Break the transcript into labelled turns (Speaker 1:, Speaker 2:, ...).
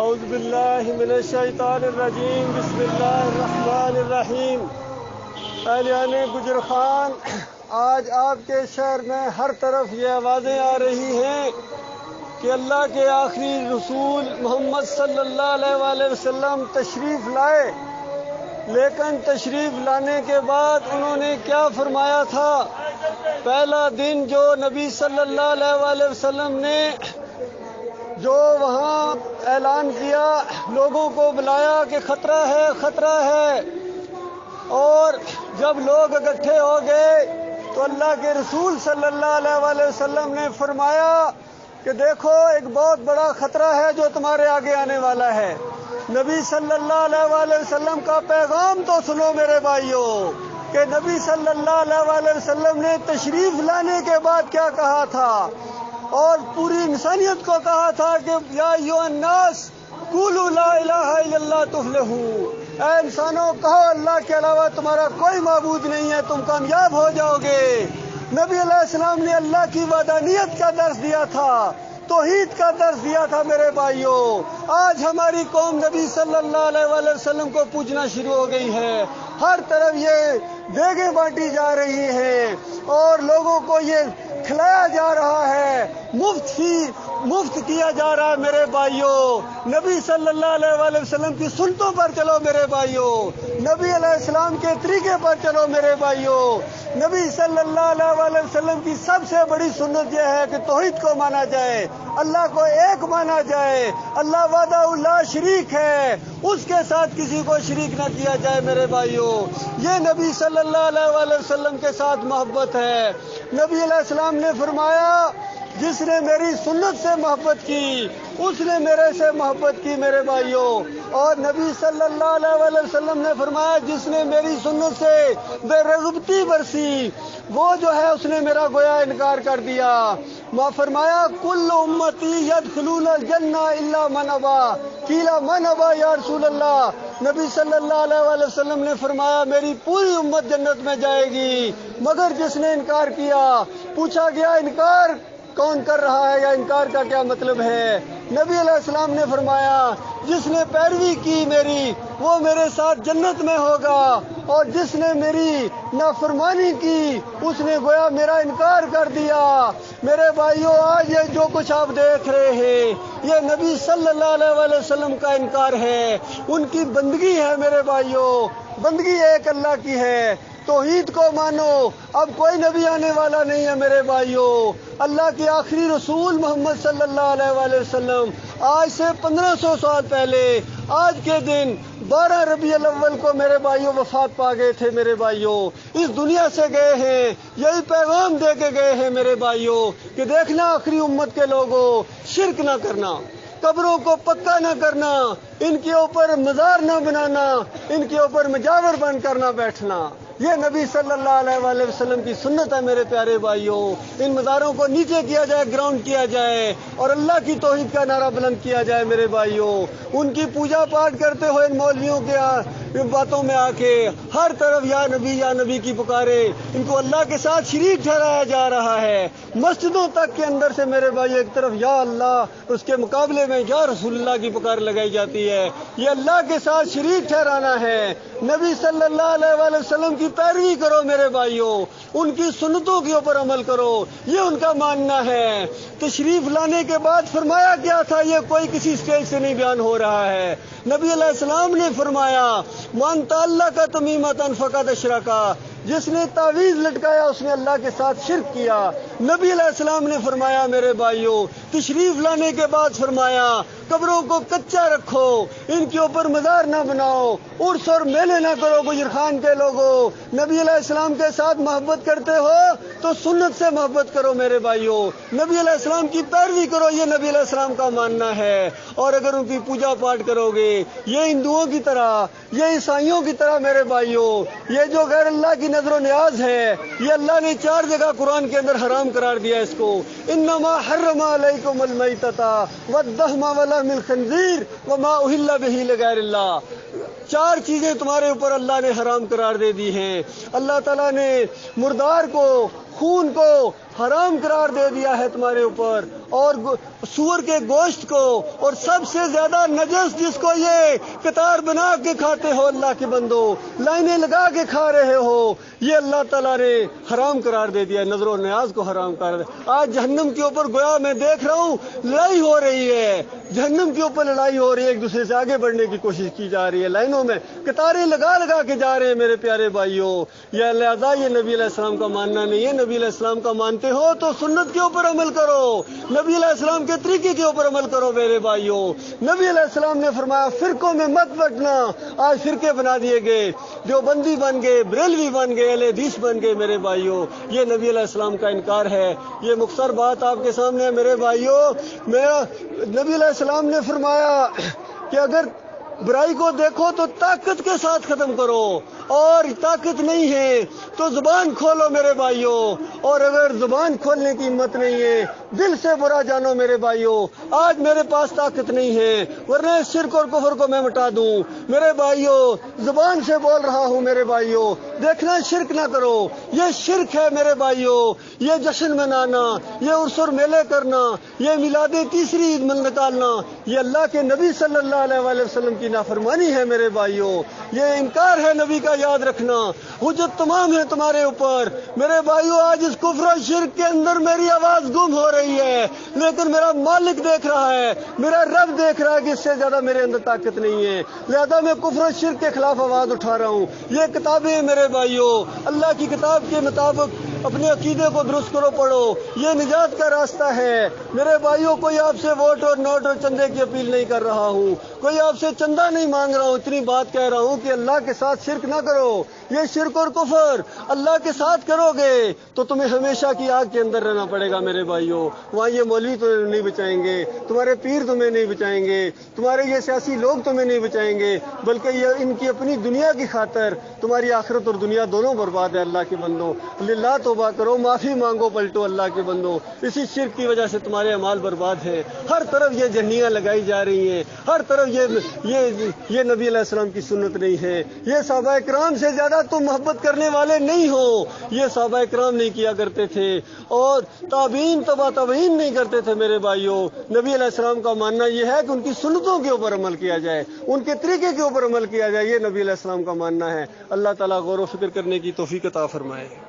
Speaker 1: اعوذ باللہ من الشیطان الرجیم بسم اللہ الرحمن الرحیم۔ اہلیان گجر خان، آج آپ کے شہر میں ہر طرف یہ آوازیں آ رہی ہیں کہ اللہ کے آخری رسول محمد صلی اللہ علیہ وآلہ وسلم تشریف لائے، لیکن تشریف لانے کے بعد انہوں نے کیا فرمایا تھا؟ پہلا دن جو نبی صلی اللہ علیہ وآلہ وسلم نے جو وہاں اعلان کیا، لوگوں کو بلایا کہ خطرہ ہے خطرہ ہے، اور جب لوگ اکٹھے ہو گئے تو اللہ کے رسول صلی اللہ علیہ وآلہ وسلم نے فرمایا کہ دیکھو ایک بہت بڑا خطرہ ہے جو تمہارے آگے آنے والا ہے۔ نبی صلی اللہ علیہ وآلہ وسلم کا پیغام تو سنو میرے بھائیوں، کہ نبی صلی اللہ علیہ وآلہ وسلم نے تشریف لانے کے بعد کیا کہا تھا، اور پوری انسانیت کو کہا تھا کہ یا ایھا الناس قولوا لا الہ الا اللہ تفلحوا، اے انسانوں کہو اللہ کے علاوہ تمہارا کوئی معبود نہیں ہے، تم کامیاب ہو جاؤ گے۔ نبی علیہ السلام نے اللہ کی وحدانیت کا درس دیا تھا، توحید کا درس دیا تھا میرے بھائیوں۔ آج ہماری قوم نبی صلی اللہ علیہ وآلہ وسلم کو پوجنا شروع ہو گئی ہے، ہر طرف یہ دیگیں بانٹی جا رہی ہیں اور لوگوں کو یہ کھلایا جا رہا ہے، مفت کیا جا رہا ہے میرے بھائیوں۔ نبی صلی اللہ علیہ وآلہ وسلم کی سنتوں پر چلو میرے بھائیوں، نبی علیہ السلام کے طریقے پر چلو میرے بھائیوں۔ نبی صلی اللہ علیہ وآلہ وسلم کی سب سے بڑی سنت یہ ہے کہ توحید کو مانا جائے، اللہ کو ایک مانا جائے، اللہ وحدہ لا شریک ہے، اس کے ساتھ کسی کو شریک نہ کیا جائے میرے بھائیوں۔ یہ نبی صلی اللہ علیہ وآلہ وسلم کے ساتھ محبت ہے۔ نبی علیہ السلام نے فرمایا جس نے میری سنت سے محبت کی اس نے میرے سے محبت کی میرے بھائیوں، اور نبی صلی اللہ علیہ وآلہ وسلم نے فرمایا جس نے میری سنت سے بے رغبتی برسی وہ جو ہے اس نے میرا گویا انکار کر دیا۔ فرمایا کل امتی یدخلون الجنہ الا من ابا، قیل من ابا یا رسول اللہ۔ نبی صلی اللہ علیہ وآلہ وسلم نے فرمایا میری پوری امت جنت میں جائے گی مگر جس نے انکار کیا۔ پوچھا گیا انکار کون کر رہا ہے یا انکار کا کیا مطلب ہے؟ نبی علیہ السلام نے فرمایا جس نے پیروی کی میری وہ میرے ساتھ جنت میں ہوگا، اور جس نے میری نافرمانی کی اس نے گویا میرا انکار کر دیا۔ میرے بھائیوں آج یہ جو کچھ آپ دیکھ رہے ہیں یہ نبی صلی اللہ علیہ وآلہ وسلم کا انکار ہے، ان کی بندگی ہے میرے بھائیوں۔ بندگی ایک اللہ کی ہے، توحید کو مانو، اب کوئی نبی آنے والا نہیں ہے میرے بھائیوں۔ اللہ کے آخری رسول محمد صلی اللہ علیہ وآلہ وسلم آج سے 1500 سال پہلے آج کے دن 12 ربیع الاول کو میرے بھائیوں وفات پا گئے تھے میرے بھائیوں، اس دنیا سے گئے ہیں، یہی پیغام دے کے گئے ہیں میرے بھائیوں کہ دیکھنا آخری امت کے لوگوں، شرک نہ کرنا، قبروں کو پکا نہ کرنا، ان کے اوپر مزار نہ بنانا، ان کے اوپر مجاور بن کر نہ بیٹھنا۔ یہ نبی صلی اللہ علیہ وآلہ وسلم کی سنت ہے میرے پیارے بھائیوں۔ ان مزاروں کو نیچے کیا جائے، گراؤنڈ کیا جائے، اور اللہ کی توحید کا نعرہ بلند کیا جائے میرے بھائیوں۔ ان کی پوجا پاٹ کرتے ہوئے ان مولویوں کے باتوں میں آ کے ہر طرف یا نبی کی پکارے، ان کو اللہ کے ساتھ شریک ٹھہرایا جا رہا ہے۔ مسجدوں تک کے اندر سے میرے بھائی ایک طرف یا اللہ، اس کے مقابلے میں یا رسول اللہ کی پکار لگائی جاتی ہے۔ یہ اللہ کے ساتھ شریک ٹھہرانا ہے۔ نبی صلی اللہ علیہ وآلہ وسلم کی پیروی کرو میرے بھائیوں، ان کی سنتوں کے اوپر عمل کرو، یہ ان کا ماننا ہے۔ تشریف لانے کے بعد فرمایا کیا تھا، یہ کوئی کسی سٹیج سے نہیں بیان ہو رہا ہے۔ نبی علیہ السلام نے فرمایا من تعلق تمیمۃ فقد اشرک، جس نے تعویذ لٹکایا اس نے اللہ کے ساتھ شرک کیا۔ نبی علیہ السلام نے فرمایا میرے بھائیوں تشریف لانے کے بعد فرمایا قبروں کو کچا رکھو، ان کے اوپر مزار نہ بناؤ، عرس اور میلے نہ کرو گجر خان کے لوگوں۔ نبی علیہ السلام کے ساتھ محبت کرتے ہو تو سنت سے محبت کرو میرے بھائیوں، نبی علیہ السلام کی پیروی کرو، یہ نبی علیہ السلام کا ماننا ہے۔ اور اگر ان کی پوجا پاٹ کرو گے یہ ہندوؤں کی طرح، یہ عیسائیوں کی طرح میرے بھائیوں، یہ جو غیر اللہ کی نظر و نیاز ہے، یہ اللہ نے 4 جگہ قرآن کے اندر حرام قرار دیا اس کو۔ انما حرم علیکم المیتۃ والدم ولحم الخنزیر وما اہل بہ لغیر اللہ، 4 چیزیں تمہارے اوپر اللہ نے حرام قرار دے دی ہیں۔ اللہ تعالیٰ نے مردار کو، خون کو حرام قرار دے دیا ہے تمہارے اوپر، اور سور کے گوشت کو اور سب سے زیادہ نجس جس کو یہ قطار بنا کے کھاتے ہو اللہ کے بندو، لائنیں لگا کے کھا رہے ہو، یہ اللہ تعالیٰ نے حرام قرار دے دیا، نظر و نیاز کو حرام قرار دیا۔ آج جہنم کے اوپر گویا میں دیکھ رہا ہوں لڑائی ہو رہی ہے، جہنم کے اوپر لڑائی ہو رہی ہے، ایک دوسرے سے آگے بڑھنے کی کوشش کی جا رہی ہے، لائنوں میں قطاریں لگا لگا کے جا رہے ہیں میرے پیارے بھائیوں۔ یہ لہذا یہ نبی علیہ السلام کا ماننا نہیں ہے۔ نبی علیہ السلام کا مانتے ہو تو سنت کے اوپر عمل کرو، نبی علیہ السلام کے طریقے کے اوپر عمل کرو میرے بھائیوں۔ نبی علیہ السلام نے فرمایا فرقوں میں مت بٹنا، آج فرقے بنا دیے گئے، دیوبندی بن گئے، بریلوی بن گئے، اہل حدیث بن گئے میرے بھائیوں، یہ نبی علیہ السلام کا انکار ہے۔ یہ مختصر بات آپ کے سامنے ہے میرے بھائیوں۔ نبی علیہ السلام نے فرمایا کہ اگر برائی کو دیکھو تو طاقت کے ساتھ ختم کرو، اور طاقت نہیں ہے تو زبان کھولو میرے بھائیوں، اور اگر زبان کھولنے کی ہمت نہیں ہے دل سے برا جانو میرے بھائیوں۔ آج میرے پاس طاقت نہیں ہے ورنہ شرک اور کفر کو میں مٹا دوں میرے بھائیوں، زبان سے بول رہا ہوں میرے بھائیوں۔ دیکھنا شرک نہ کرو، یہ شرک ہے میرے بھائیوں، یہ جشن منانا، یہ عرس اور میلے کرنا، یہ میلاد تیسری عید نکالنا، یہ اللہ کے نبی صلی اللہ علیہ وسلم کی نافرمانی ہے میرے بھائیوں، یہ انکار ہے نبی کا، یاد رکھنا۔ حجت تمام ہے تمہارے اوپر میرے بھائیوں۔ آج اس کفر و شرک کے اندر میری آواز گم ہو رہی ہے، لیکن میرا مالک دیکھ رہا ہے، میرا رب دیکھ رہا ہے کہ اس سے زیادہ میرے اندر طاقت نہیں ہے، لہذا میں کفر و شرک کے خلاف آواز اٹھا رہا ہوں۔ یہ کتابیں میرے بھائیوں، اللہ کی کتاب کے مطابق اپنے عقیدے کو درست کرو، پڑھو، یہ نجات کا راستہ ہے میرے بھائیوں۔ کوئی آپ سے ووٹ اور نوٹ اور چندے کی اپیل نہیں کر رہا ہوں، کوئی آپ سے چندہ نہیں مانگ رہا ہوں، اتنی بات کہہ رہا ہوں کہ اللہ کے ساتھ شرک نہ کرو۔ یہ شرک اور کفر اللہ کے ساتھ کرو گے تو تمہیں ہمیشہ کی آگ کے اندر رہنا پڑے گا میرے بھائیوں۔ وہاں یہ مولوی تمہیں نہیں بچائیں گے، تمہارے پیر تمہیں نہیں بچائیں گے، تمہارے یہ سیاسی لوگ تمہیں نہیں بچائیں گے، بلکہ یہ ان کی اپنی دنیا کی خاطر تمہاری آخرت اور دنیا دونوں برباد ہے اللہ کے بندوں۔ للہ توبہ کرو، معافی مانگو، پلٹو اللہ کے بندوں۔ اسی شرک کی وجہ سے تمہارے اعمال برباد ہیں، ہر طرف یہ جھنڈیاں لگائی جا رہی ہیں، ہر طرف یہ نبی علیہ السلام کی سنت نہیں ہے۔ یہ صحابہ کرام سے زیادہ تم محبت کرنے والے نہیں ہو، یہ صحابہ کرام نہیں کیا کرتے تھے، اور تابعین تبع تابعین نہیں کرتے تھے میرے بھائیوں۔ نبی علیہ السلام کا ماننا یہ ہے کہ ان کی سنتوں کے اوپر عمل کیا جائے، ان کے طریقے کے اوپر عمل کیا جائے، یہ نبی علیہ السلام کا ماننا ہے۔ اللہ تعالیٰ غور و فکر کرنے کی توفیق عطا فرمائے۔